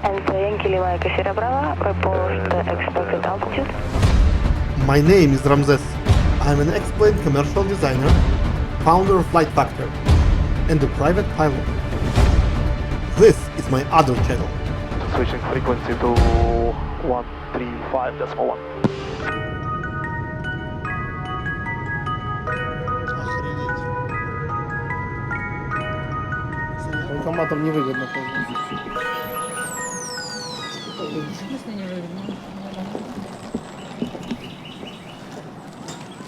My name is Ramses. I'm an explained commercial designer, founder of Flight Factor, and a private pilot. This is my other channel. Switching frequency to 135.1. Банкоматом невыгодно пользоваться.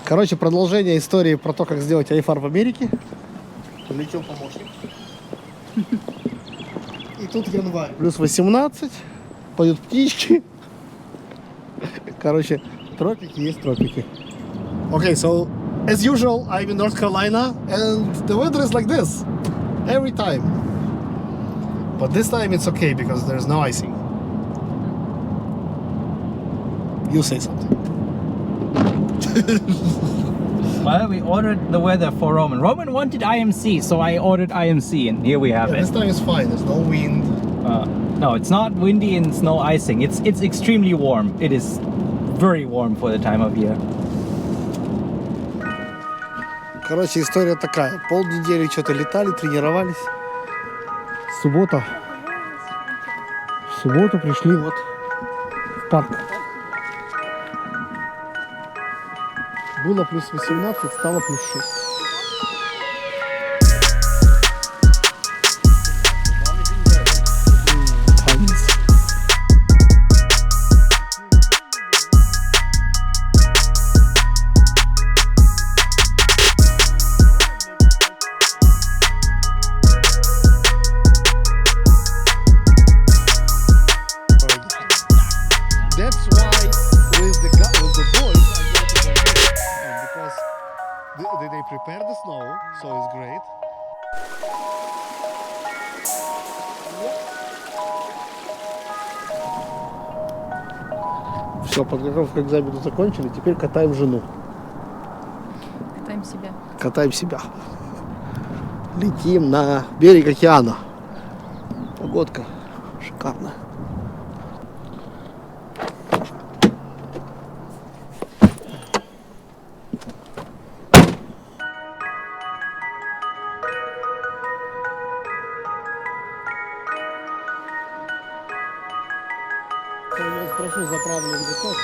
Короче, продолжение истории про то, как сделать iFar в Америке. Полетел помощник. И тут январь. Плюс 18. Поют птички. Короче, тропики есть тропики. Okay, so as usual, I'm in North Carolina and the weather is like this every time. But this time it's okay because there's no icing. You say something. Well, we ordered the weather for Roman. Roman wanted IMC, so I ordered IMC, and here we have it. This time it's fine. There's no wind. No, it's not windy and it's no icing. It's extremely warm. It is very warm for the time of year. Короче, история такая. Полнедели что-то летали, тренировались. Суббота. В субботу пришли вот в парк. Было плюс 18, стало плюс 6. They prepare the snow, so it's great. Все, подготовку к экзамену закончили, теперь катаем жену. Катаем себя. Катаем себя. Летим на берег океана. Погодка шикарная. Прошу, заправлен высок.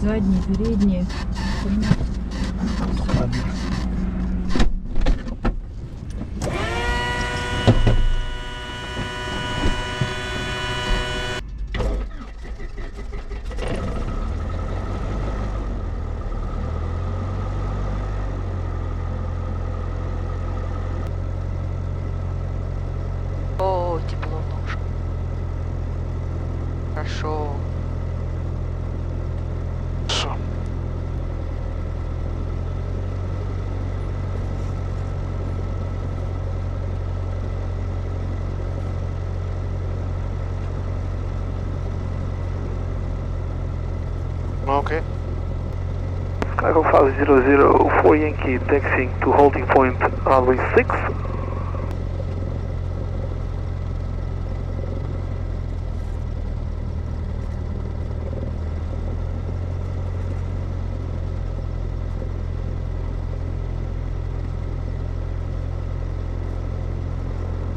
Задние, передние. О, тепло в ножку. Хорошо. Okay. Cargo 500 Yankee taxiing to holding point runway 6.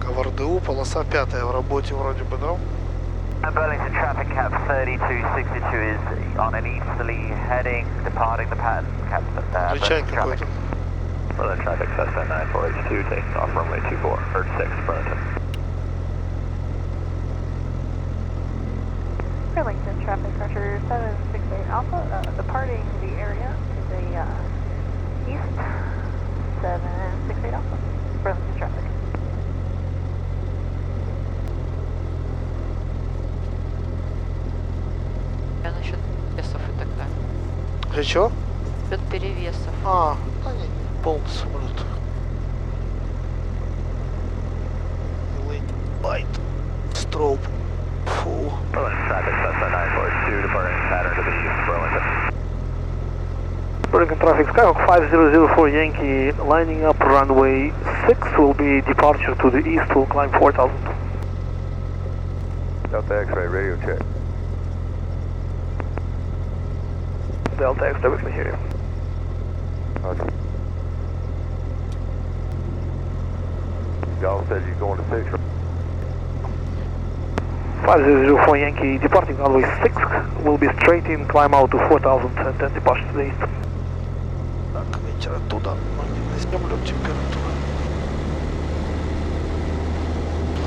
В РДУ полоса 5 в работе вроде бы, да? Burlington traffic cap 3262 is on an easterly heading, departing the pattern cap. Включай какой-то. Burlington traffic Cessna 94H2 taking off runway 24, Earth 6, Burlington. Burlington traffic pressure 768 Alpha, departing the area to the east, 768 Alpha, Burlington traffic. Насчет весов и так далее. Для чего? Насчет перевесов. Они полный самолет. Light, strobe, full. Burlington traffic Cessna 94H2 departing pattern to the American traffic, Skyhawk 5004 Yankee, lining up runway 6 will be departure to the east, will climb 4000. Delta X-ray radio check. Delta X-ray, we can hear you. Okay. Y'all said you're going to 6, right? 5004 Yankee, departing runway 6, will be straight in, climb out to 4000 and then departure to the east. Так, ветер оттуда, ноги на землю, температура.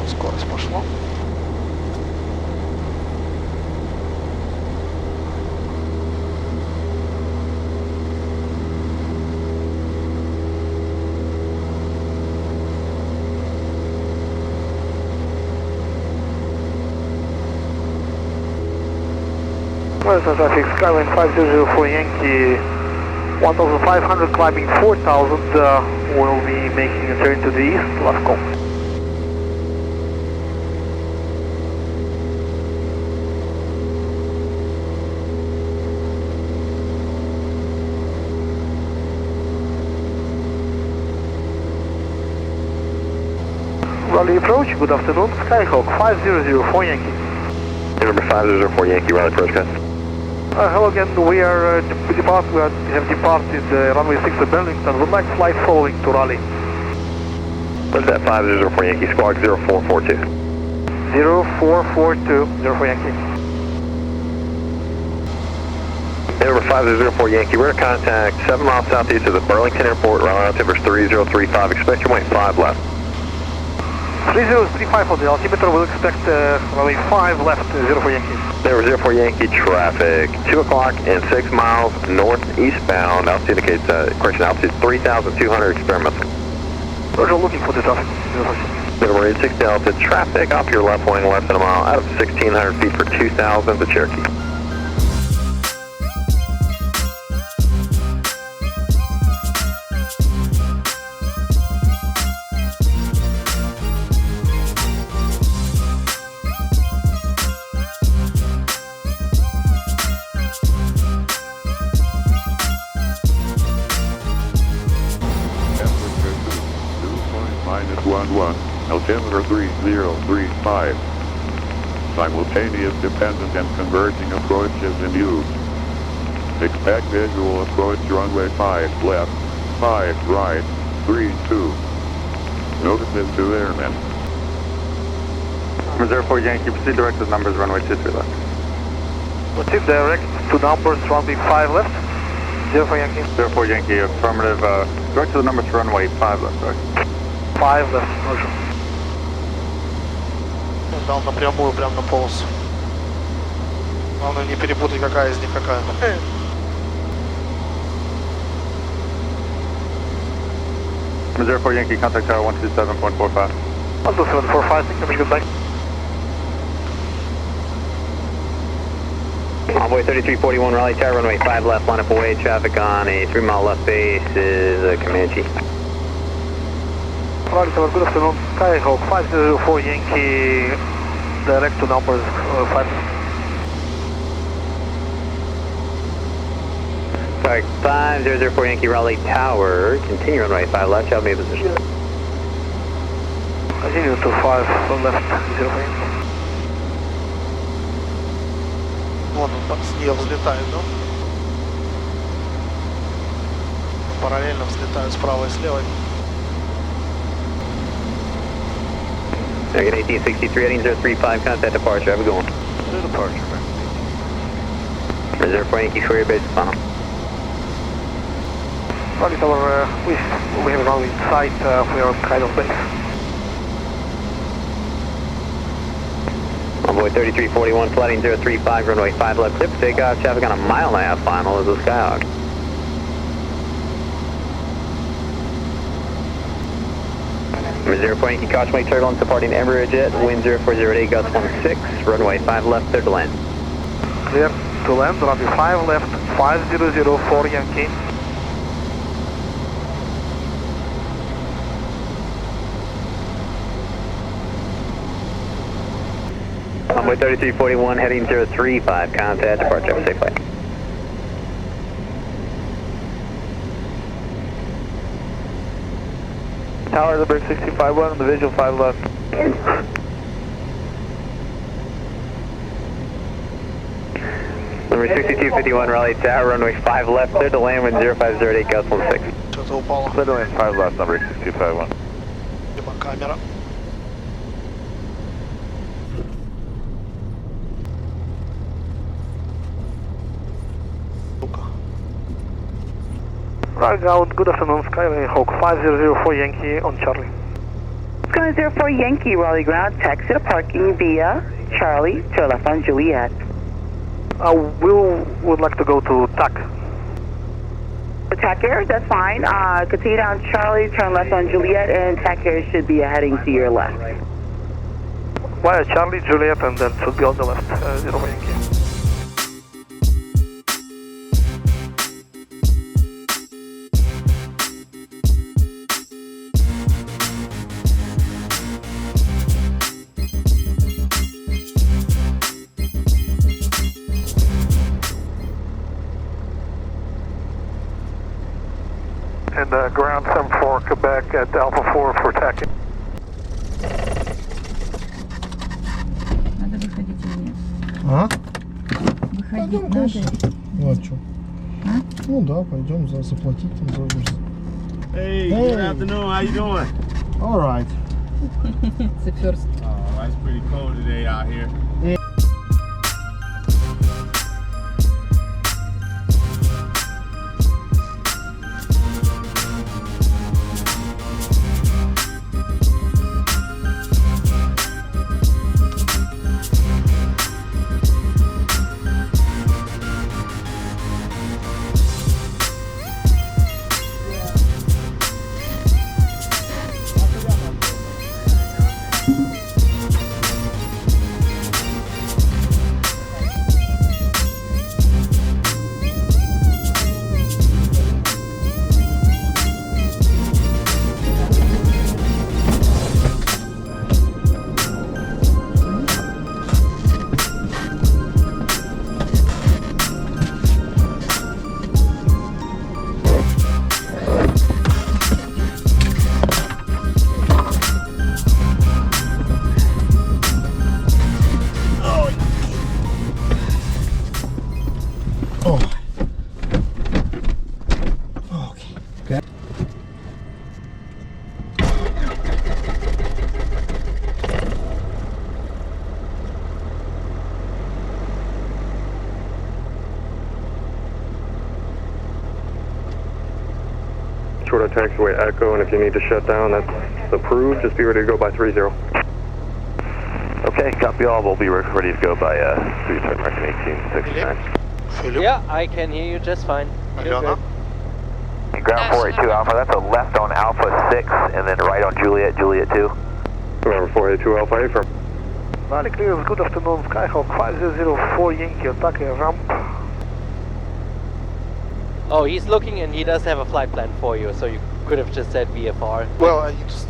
Скорость пошла. American traffic, Skyline 5004 Yankee, 1500 climbing 4000, will be making a turn to the east, last call. Rally approach, good afternoon, Skyhawk 5004 Yankee. Number 504 Yankee, rally approach, guys. Hello again, we are we have departed runway 6 at Burlington, would like flight following to Raleigh. What's that 504 Yankee, squawk 0442? 0442, 04 Yankee. Number 5004 Yankee, we're to contact 7 miles southeast of the Burlington Airport, runway altimeter 3035, expect your weight 5 left. 3035 on the altimeter, we'll expect runway 5 left, 04 Yankee. Number 04 Yankee traffic, 2 o'clock and 6 miles northeastbound, altitude indicates, correction, altitude 3,200 experimental. Roger, looking for the traffic. Number 86 Delta, traffic off your left wing less than a mile, out of 1,600 feet for 2,000 to Cherokee. Altimeter 3035. Simultaneous dependent and converging approaches in use. Expect visual approach runway 5 left, 5 right, 32. Notices to airmen. Number 04 Yankee, proceed direct to the numbers runway 23 left. Proceed direct to numbers runway 5 left, 04 Yankee. 04 Yankee, affirmative, direct to the numbers runway 5 left, sorry. 5 left, Roger. Дал напрямую, прям на полосу. Главное не перепутать, какая из них какая. Number 04 Yankee, contact tower 127.45. 127.45, thank you, goodbye. Envoy 3341, Raleigh Tower, runway 5 left, line up away, traffic on a 3-mile left base is a Comanche. Raleigh Tower, good afternoon, Skyhawk 504 Yankee, direct to numbers 5. Sorry, 5004 Yankee, Raleigh Tower, continue runway 5 left, shall be in position. Continue to 5 left, 0 Yankee. Вон он там с нее взлетает, да? Параллельно взлетают справа и слева. Target 1863, heading 035, contact departure, have a good one. Good departure, man. Reserve for Yankee, for your base final. Raleigh Tower, we have runway in sight, we are kind of base. Envoy 3341, flighting 035, runway 5 left, clear for takeoff, traffic on a 1.5 mile final is the Skyhawk. Number 04 Yankee, caution wake turbulence departing Embraer jet, wind 0408, gust 16, runway 5 left, clear to land. Clear to land, runway 5 left, 5004 Yankee. Envoy 3341, heading 035, contact departure, have a safe flight. tower, the break 65-1 on the visual 5 left. Number 6251, rally tower, runway 5 left, clear to land, wind 0508, gust 16. Что это упало? Clear to land 5 left, number 6251. Либо камера. Right ground, good afternoon, Skyhawk 5004 Yankee on Charlie. Sky 04 Yankee, Raleigh ground, taxi to parking via Charlie to left on Juliet. We would like to go to TAC. The TAC area, that's fine. Continue down Charlie, turn left on Juliet, and TAC area should be heading to your left. Via Charlie, Juliet, and then should be on the left, 04 Yankee. And ground 74 Quebec at Alpha 4 for TAC. Надо выходить или нет? А? Выходить надо. Ну а чё? А? Ну да, пойдем заплатить там за груз. Hey, good afternoon. How you doing? All right. It's the first. Oh, it's pretty cold today out here. Short of taxiway Echo, and if you need to shut down, that's approved. Just be ready to go by 30. Okay, copy all. We'll be ready to go by 3 turn marking 1869. Philip? Yeah, I can hear you just fine. You're good. Ground 482 Alpha, that's a left on Alpha 6, and then right on Juliet, Juliet 2. Remember 482 Alpha, A firm. Valley clears, good afternoon, Skyhawk 5004 Yankee, attack a ramp. Oh, he's looking and he does have a flight plan for you, so you could have just said VFR. Well, I just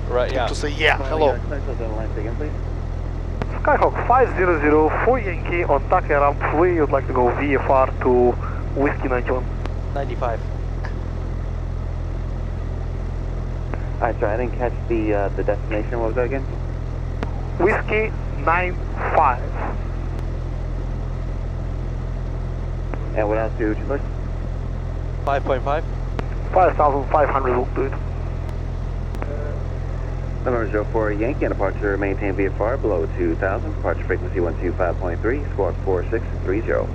right, yeah. to say hello. Skyhawk 5004 Yankee on attack a ramp. We would like to go VFR to Whiskey 91. 95. Alright, sorry, I didn't catch the destination. What was that again? Whiskey 95. And what altitude would you like? 5.5. 5,500 will do it. Number 04 Yankee on departure, maintain VFR below 2,000, departure frequency 125.3, squawk 4630.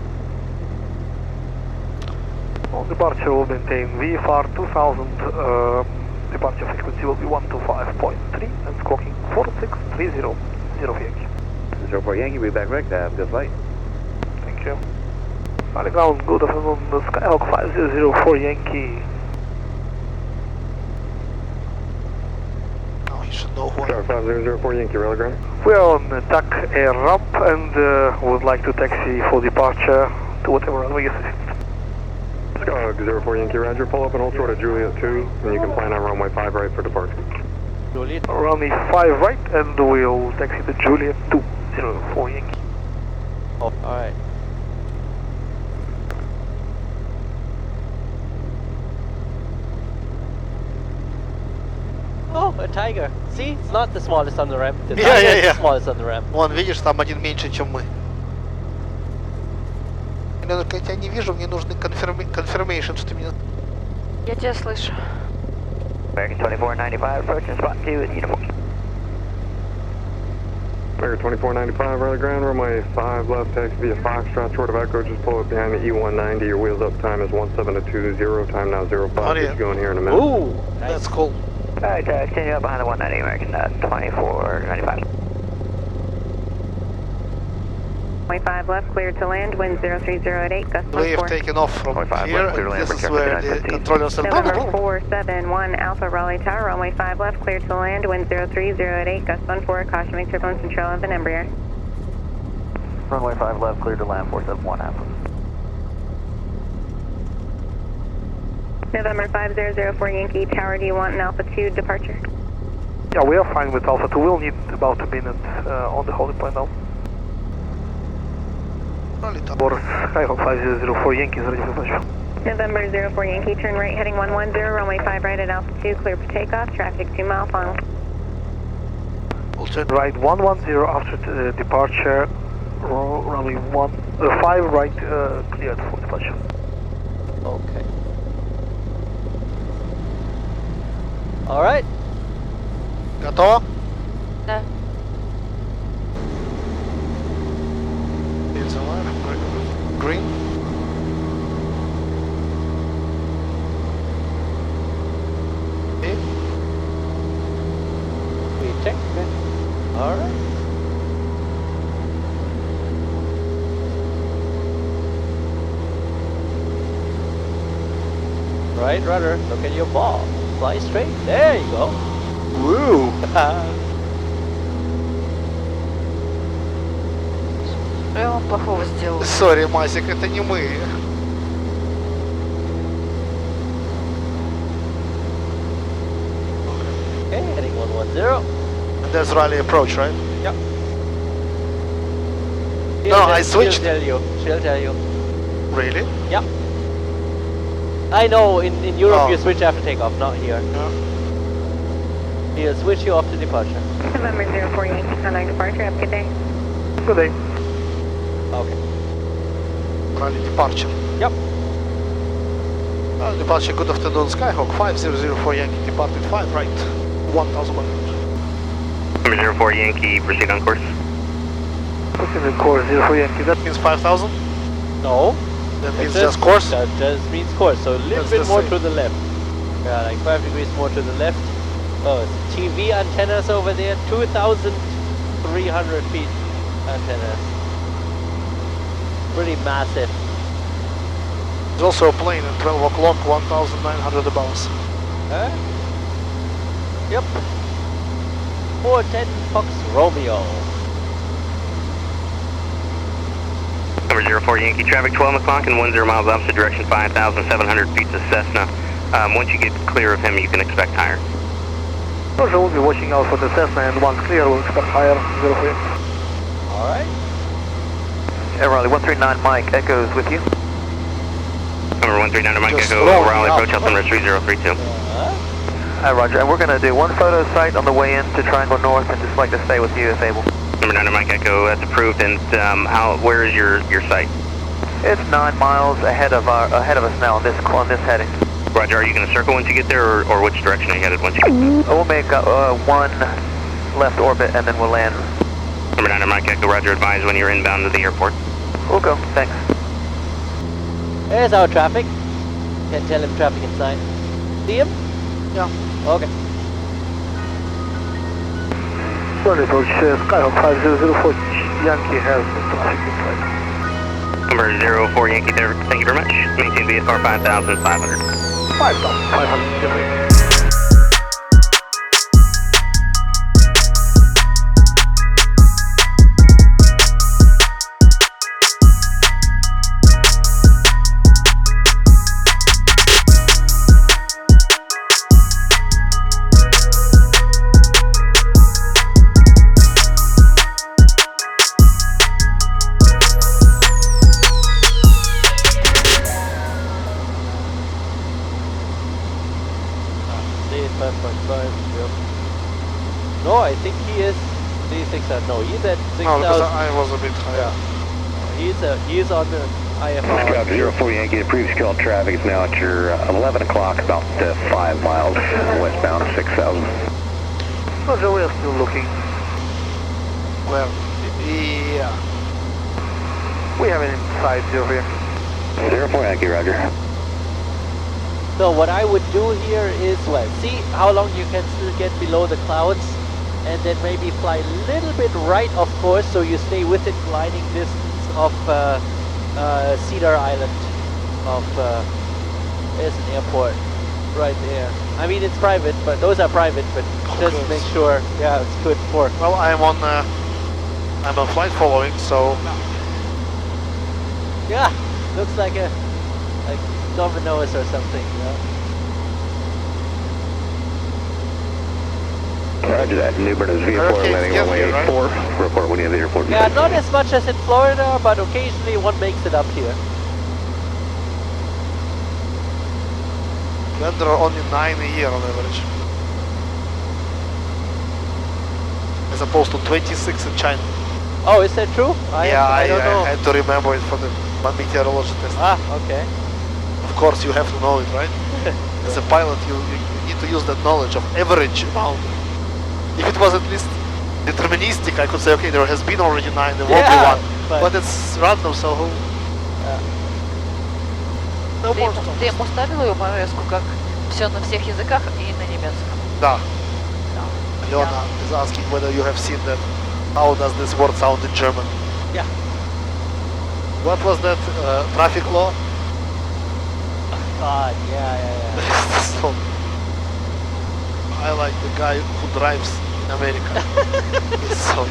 On departure will maintain VFR 2000, departure frequency will be 125.3 and squawking 4630, 0 Yankee. 04 Yankee, be back right, have a good flight. Thank you. Valley ground, good afternoon, Skyhawk 5004 Yankee. Now you should know who Star 5004 Yankee, rally ground. We are on attack a ramp and would like to taxi for departure to whatever runway is assisted. Skyhawk 04 Yankee, roger. Pull up and hold short of Juliet 2, and you can plan on runway 5 right for departure. Juliet? Runway 5 right and we'll taxi to Juliet 2, 04 Yankee. Oh, alright. Oh, a tiger. See, it's not the smallest on the ramp. The Yeah, tiger yeah, is yeah. the smallest on the ramp. Вон, видишь, там один меньше, чем мы. Я тебя не вижу, мне нужны confirmation, что ты меня... Я тебя слышу. American 2495, approaching spot 2 at uniform. American 2495, right ground, runway 5 left, taxi via Foxtrot, short of Echo, just pull up behind the E190, your wheels up, time is 1720, time now 05, Oh, yeah. just going here in a minute. Ooh, That's cool. Alright, continue up behind the 190, American 2495. 25 left, cleared to land, wind 03088, gust We have 14. taken off from 25 here, left, clear to land, and this is for where traffic the 15. controllers are... November 471 Alpha Raleigh Tower, runway 5 left, cleared to land, wind 03088, gust 14, caution make turbulence control of an Embraer. Runway 5 left, cleared to land 471 Alpha. November 5004 Yankee Tower, do you want an Alpha 2 departure? Yeah, we are fine with Alpha 2. We'll need about a minute on the holding point now. For Skyhawk 5004 Yankee is ready for departure. November 04 Yankee, turn right heading 110, runway 5 right at Alpha 2, clear for takeoff, traffic 2 mile final. We'll turn Right 110 after departure, runway 5 right cleared for departure. okay. Alright. Готово? Да. It's alive. Green. Okay. We check. Alright. Right rudder, look at your ball. Fly straight. There you go. Woo! Что я вам плохого сделал? Сори, Масик, это не мы. Okay, heading 110. And that's rally approach, right? Yep. No, I switched. She'll tell you. Really? Yep. I know, in Europe Oh. you switch after takeoff, not here. Yeah. He'll switch you off to departure. November 04 Yankee, contact departure, have a good day. Good day. Okay. Rally departure. Yep. Departure, good afternoon, Skyhawk 5004 Yankee, departed 5 right, 1100. Number 04 Yankee, proceed on course. Proceeding course 04 Yankee. That means 5000? No. That It means says- just course? That just means course, so a little That's bit the more same. to the left. Yeah, like 5 degrees more to the left. Oh, it's TV antennas over there, 2,300 feet antennas. Pretty massive. There's also a plane at 12 o'clock, 1900 above us. Huh? Yep. 410 Fox Romeo. Number 04 Yankee, traffic 12 o'clock and 10 miles opposite direction, 5,700 feet to Cessna. Once you get clear of him, you can expect higher. Roger, we'll be watching out for the Cessna, and once clear, we'll expect higher 04 Yankee. Alright. Raleigh 139 Mike, Echo's with you. Number 139 Mike, Just Echo, throwing Raleigh out. approach altimeter 3032. Uh-huh. Roger, and we're going to do one photo site on the way in to Triangle North and just like to stay with you if able. Number 9 Mike, Echo, that's approved, and where is your site? It's 9 miles ahead of us now on this heading. Roger, are you going to circle once you get there, or which direction are you headed once you get there? We'll make one left orbit and then we'll land. Number 9 Mike, Echo, Roger, advise when you're inbound to the airport. We'll go, thanks. There's our traffic. Can't tell him traffic inside. See him? Yeah. Okay. Early approach, Skyhawk 5004 Yankee has traffic inside. Number 04 Yankee there, thank you very much. Maintain VFR 5,500. 5,500. Stay at 5.5. Yep. No, I think he is 3600. No, he's at 6,000. No, because I was a bit higher. He's on the IFR. Copy 04 Yankee, the previous call traffic is now at your 11 o'clock, about 5 miles westbound, 6,000. Roger, we are still looking. Well, yeah. We have an inside 04 Yankee. 04 Yankee, roger. So what I would do here is, well, see how long you can still get below the clouds, and then maybe fly a little bit right, of course, so you stay within gliding distance of Cedar Island. There's an airport right there. I mean, it's private, but those are private, but just make sure, yeah, it's good for. Well, I'm on flight following, so. Yeah, looks like Domino's or something, you know? Roger that. Newbern is V4 landing runway 84. Report when you have the airport. Yeah, not as much as in Florida, but occasionally one makes it up here. Then there are only 9 a year on average. As opposed to 26 in China. Oh, is that true? I don't know. I had to remember it for the meteorology test. Ah, okay. Of course, you have to know it, right? As a pilot, you need to use that knowledge of average amount. If it was at least deterministic, I could say, okay, there has been already 9, there won't be one. But it's random, so who? No more stuff. Ты ему ставила юмореску, как все на всех языках и на немецком? Да. Leona is asking whether you have seen that. How does this word sound in German? Yeah. What was that traffic law? God, yeah. So, I like the guy who drives in America. He's so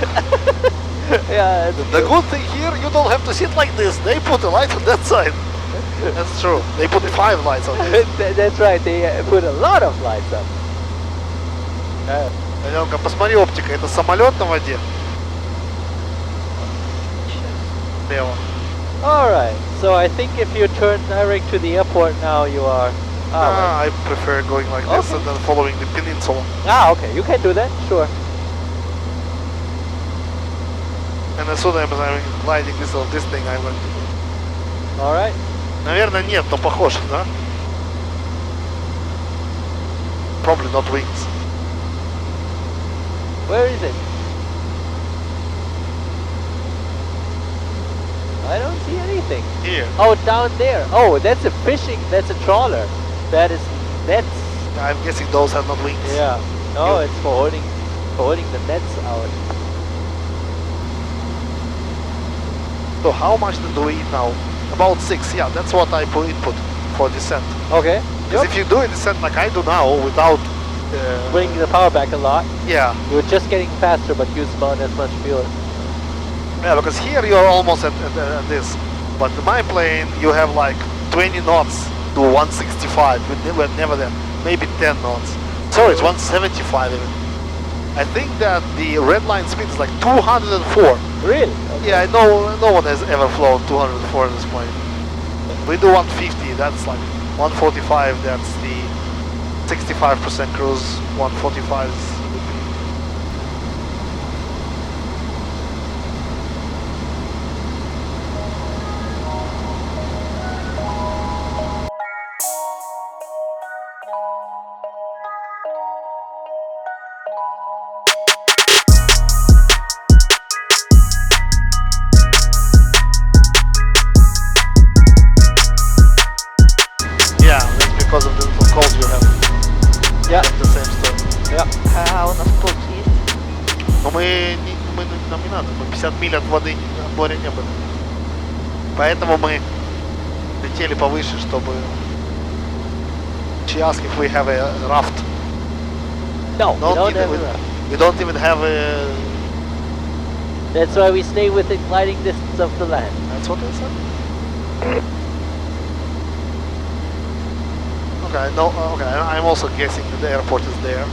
yeah. The good thing here, you don't have to sit like this. They put a light on that side. That's true. They put 5 lights on it. That's right. They put a lot of lights up. Аленка, посмотри, оптика. Это самолет на воде? Лево. Alright, so I think if you turn direct to the airport now, you are... I prefer going like this and then following the peninsula. Ah, okay, you can do that, sure. And as soon as I'm gliding this thing, I'm going to do. Alright. Наверное, нет, но похож, да? Probably not wings. Where is it? I don't see anything. Here. Oh, down there. Oh, that's a fishing, that's a trawler. That is nets. I'm guessing those are not wings. Yeah. No, it's for holding the nets out. So how much do we eat now? About 6, yeah, that's what I input for descent. Okay. Because if you do a descent like I do now, without... bringing the power back a lot. Yeah. You're just getting faster, but use about as much fuel. Yeah, because here you're almost at this. But my plane, you have like 20 knots to 165. We're never there. Maybe 10 knots. Sorry, it's 175 even. I think that the red line speed is like 204. Really? Okay. Yeah, no one has ever flown 204 at this point. We do 150, that's like 145, that's the 65% cruise, 145 is... Yeah, that's because of the little calls you have. Yeah. The same story. Yeah. А у нас путь есть. Но нам не надо, мы 50 миль от воды, от моря не были. Поэтому мы летели повыше, чтобы... She asked if we have a raft. No, we don't have a raft. We don't even have a... That's why we stay within gliding distance of the land. That's what I said? Okay, no, okay, I'm also guessing that the airport is there.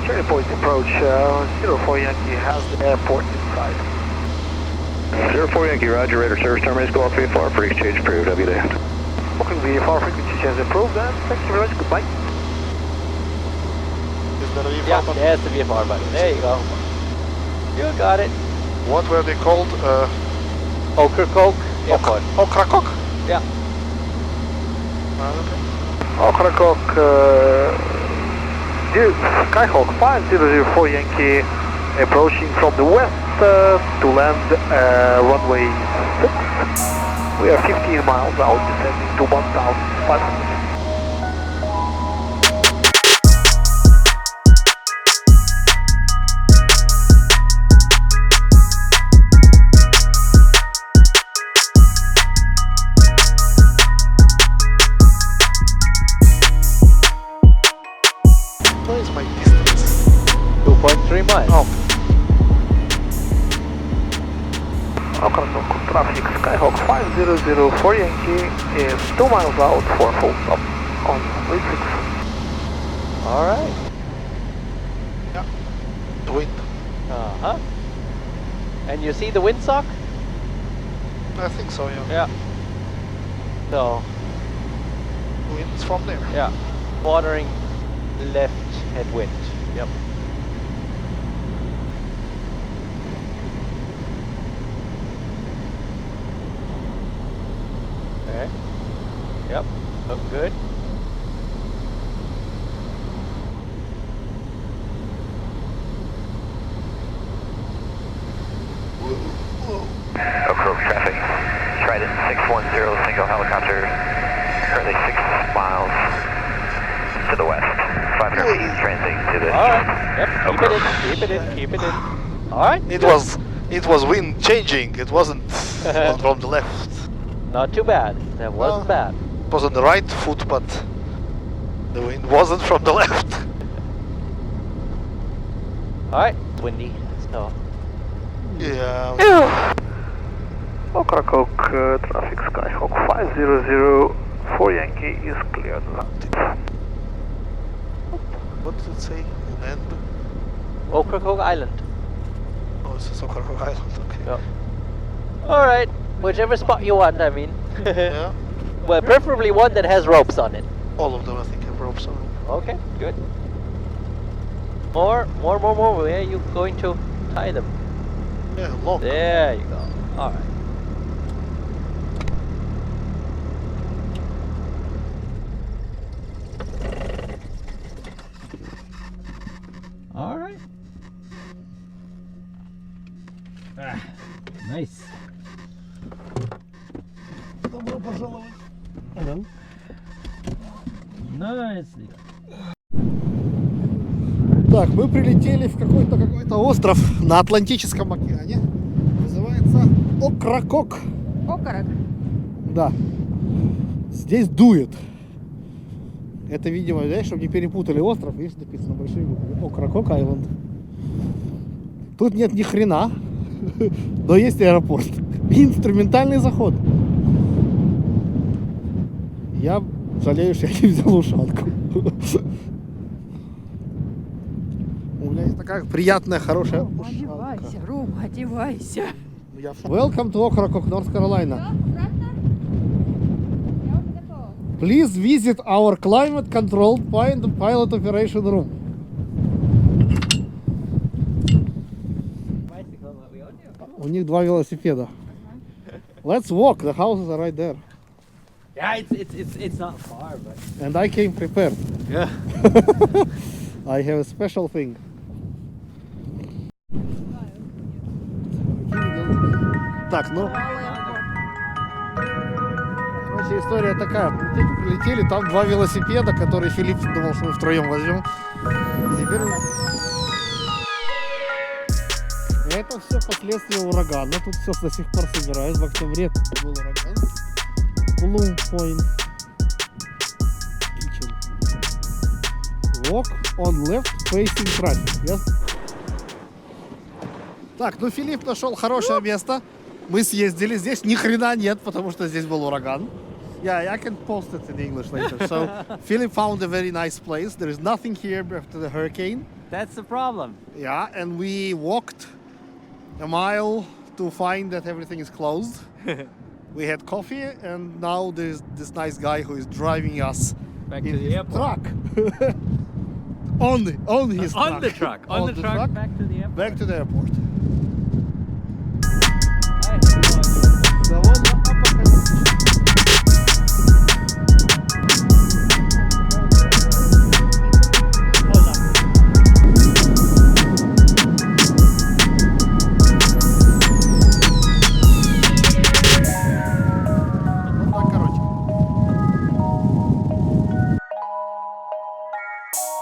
Cherry Point approach, 04 Yankee has the airport inside. 04 Yankee, roger, radar service terminus, go off VFR, free exchange approved, have a good day. Booking VFR frequency change approved, and thank you very much, goodbye. the V Yeah, button. there's the VFR button. There you go. You got it. What were they called? Ocracoke Airport. Ocracoke? Yeah. Okay. Ocracoke, Skyhawk 5004 Yankee approaching from the west to land runway 6. We are 15 miles out, descending to 1,500. Where is my distance? 2.3 miles. Oh. Ocracoke traffic Skyhawk 5004 Yankee is 2 miles out for full stop on runway 6. Alright. Yeah. The wind. Uh-huh. And you see the windsock? I think so, yeah. Yeah. So, Wind's from there. yeah. Bordering left headwind. Yep. Okay. Yep. Look good. Ocracoke traffic, Trident 610 single helicopter, currently 6 miles to the west, 500 meters transiting to the Alright. Yep. Keep it in. Keep it in. Alright. It was wind changing. It wasn't one from the left. Not too bad. That wasn't bad. It was on the right foot, but the wind wasn't from the left. Alright. It's windy. So. Yeah. Ocracoke traffic Skyhawk 5004 Yankee is cleared. What does it say? Land? Ocracoke Island. Oh, it's just Ocracoke Island. Okay. Yep. Alright. Whichever spot you want, I mean. Yeah. Well, preferably one that has ropes on it. All of them, I think, have ropes on them. Okay, good. More. Where are you going to tie them? Yeah, long. There you go. Alright. Alright. Ah, nice. Добро пожаловать. Nicely. Так, мы прилетели в какой-то остров на Атлантическом океане. Называется Ocracoke. Окорок. Да. Здесь дует. Это, видимо, знаешь, чтобы не перепутали остров, видишь, написано большими буквами. Ocracoke Island. Тут нет ни хрена, но есть аэропорт. И инструментальный заход. Я жалею, что я не взял ушанку. У меня есть такая приятная, хорошая ушанка. Одевайся, Рома, одевайся. Welcome to Ocracoke, North Carolina. Please visit our climate-controlled pilot operation room. У них 2 велосипеда. Let's walk. The houses are right there. Yeah, it's not far, but. And I came prepared. Yeah. I have a special thing. Так, ну. Короче, история такая. Прилетели, там 2 велосипеда, которые Филипп думал, что мы втроем возьмем. И теперь... Это все последствия урагана. Тут все до сих пор собираюсь. В октябре был ураган. Bloom Point. Kitchen. Walk on left facing traffic. Yes? Так, ну Филипп нашел хорошее место. Мы съездили. Здесь ни хрена нет, потому что здесь был ураган. Yeah, I can post it in English later. So, Philip found a very nice place. There is nothing here after the hurricane. That's the problem. Yeah, and we walked a mile to find that everything is closed. We had coffee, and now there's this nice guy who is driving us Back in to the his airport. truck. On his On the truck. On the truck. Back to the airport. Back to the airport.